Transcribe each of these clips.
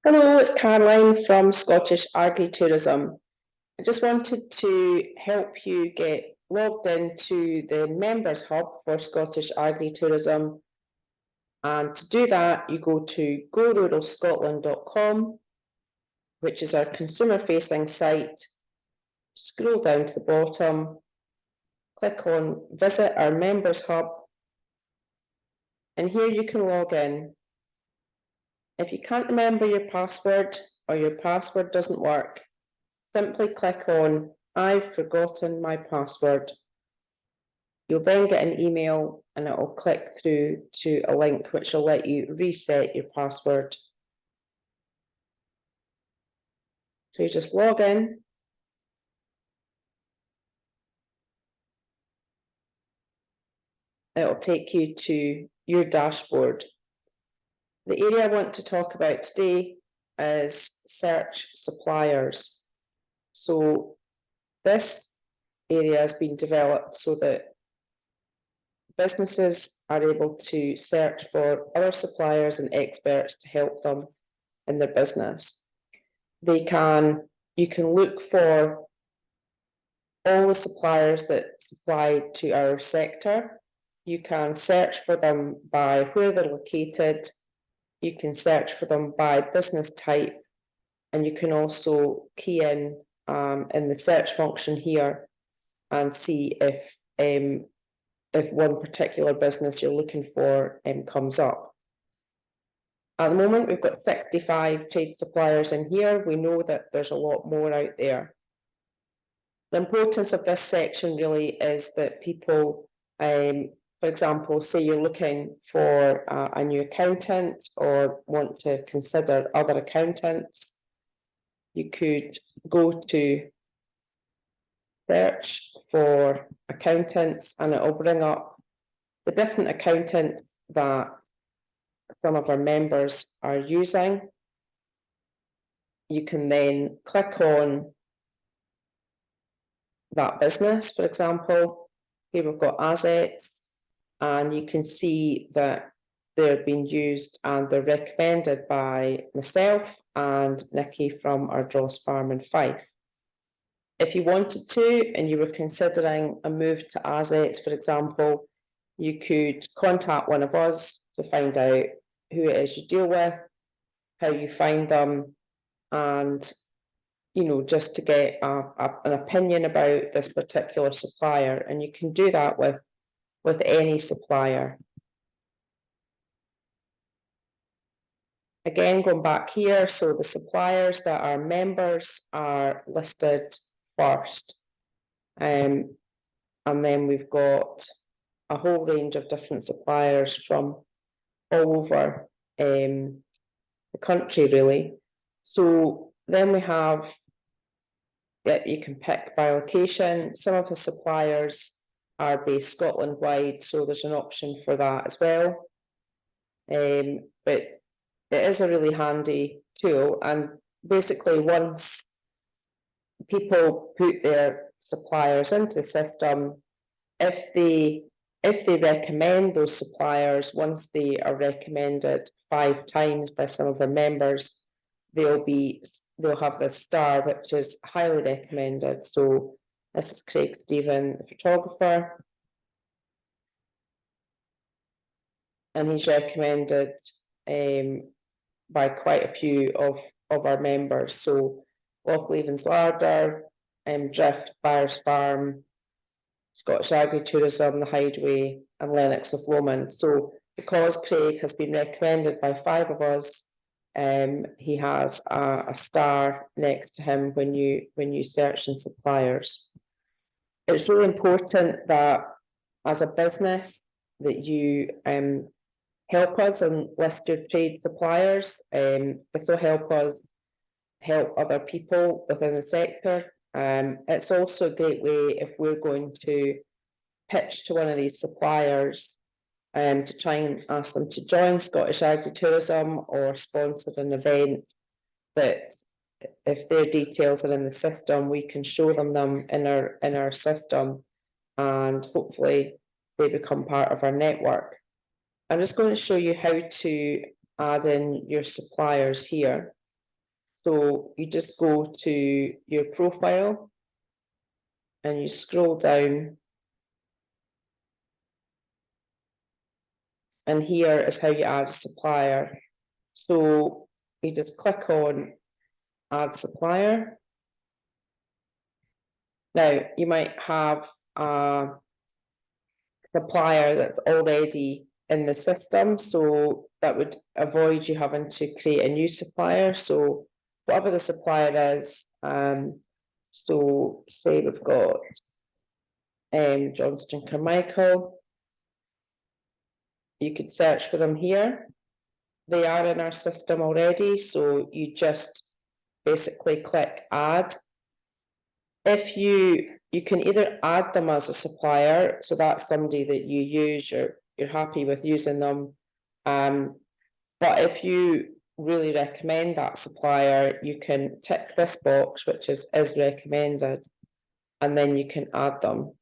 Hello, it's Caroline from Scottish Agritourism. I just wanted to help you get logged into the Members Hub for Scottish Agritourism. And to do that, you go to goruralscotland.com, which is our consumer-facing site. Scroll down to the bottom, click on Visit Our Members Hub, and here you can log in. If you can't remember your password or your password doesn't work, simply click on I've forgotten my password. You'll then get an email and it will click through to a link which will let you reset your password. So you just log in. It will take you to your dashboard. The area I want to talk about today is search suppliers. So this area has been developed so that businesses are able to search for other suppliers and experts to help them in their business. You can look for all the suppliers that supply to our sector. You can search for them by where they're located. You can search for them by business type, and you can also key in the search function here and see if one particular business you're looking for comes up. At the moment, we've got 65 trade suppliers in here. We know that there's a lot more out there. The importance of this section really is that people, for example, say you're looking for a new accountant or want to consider other accountants, you could go to search for accountants and it will bring up the different accountants that some of our members are using. You can then click on that business, for example. Here we've got assets, and you can see that they're being used and they're recommended by myself and Nikki from our Dross farm in Fife. If you wanted to and you were considering a move to assets, for example, you could contact one of us to find out who it is you deal with, how you find them, and just to get an opinion about this particular supplier. And you can do that with any supplier. Again, going back here, so the suppliers that are members are listed first. And then we've got a whole range of different suppliers from all over the country, really. So then we have, you can pick by location. Some of the suppliers are based Scotland-wide, so there's an option for that as well. But it is a really handy tool, and basically once people put their suppliers into the system, if they recommend those suppliers, once they are recommended 5 times by some of their members, they'll have the star, which is highly recommended. So this is Craig Stephen, the photographer, and he's recommended by quite a few of our members. So Lochleven's Larder, Drift, Byers Farm, Scottish Agritourism, the Hideaway, and Lennox of Lomond. So because Craig has been recommended by 5 of us, he has a star next to him when you search in suppliers. It's really important that as a business that you help us and list your trade suppliers. This will help us help other people within the sector. It's also a great way if we're going to pitch to one of these suppliers to try and ask them to join Scottish Agritourism or sponsor an event, that if their details are in the system, we can show them in our system, and hopefully they become part of our network. I'm just going to show you how to add in your suppliers here. So you just go to your profile and you scroll down, and here is how you add a supplier. So you just click on add supplier. Now you might have a supplier that's already in the system, so that would avoid you having to create a new supplier. So whatever the supplier is, so say we've got Johnston Carmichael, you could search for them here. They are in our system already, so you just basically click add. If you can either add them as a supplier, so that's somebody that you use, you're happy with using them. But if you really recommend that supplier, you can tick this box, which is recommended, and then you can add them.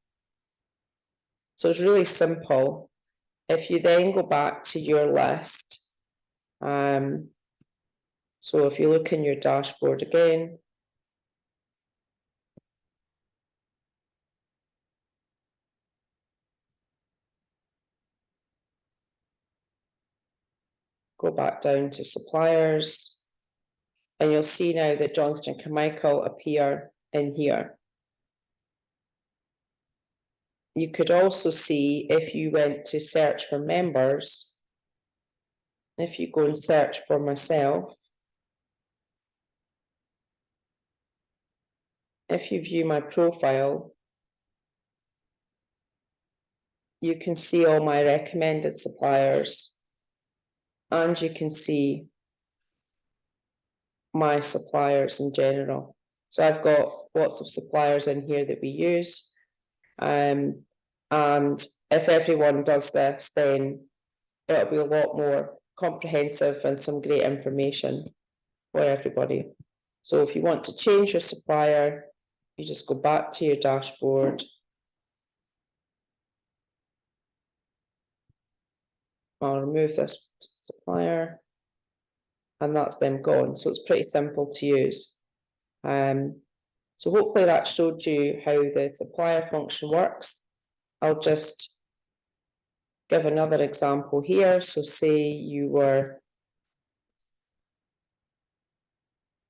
So it's really simple. If you then go back to your list, so if you look in your dashboard again, go back down to suppliers, and you'll see now that Johnston Carmichael appear in here. You could also see, if you went to search for members, if you go and search for myself, if you view my profile, you can see all my recommended suppliers, and you can see my suppliers in general. So I've got lots of suppliers in here that we use. And if everyone does this, then it'll be a lot more comprehensive and some great information for everybody. So if you want to change your supplier, you just go back to your dashboard. I'll remove this supplier, and that's them gone. So it's pretty simple to use. So hopefully that showed you how the supplier function works. I'll just give another example here. So say you were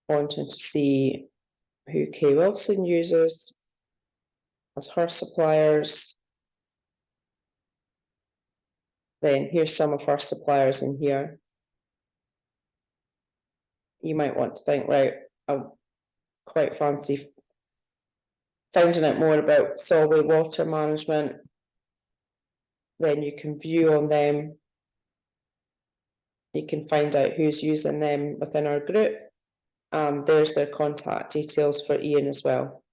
wanting to see who Kay Wilson uses as her suppliers. Then here's some of her suppliers in here. You might want to think, right, I quite fancy finding out more about Solway water management. Then you can view on them. You can find out who's using them within our group. There's their contact details for Ian as well.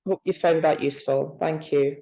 Hope you found that useful. Thank you.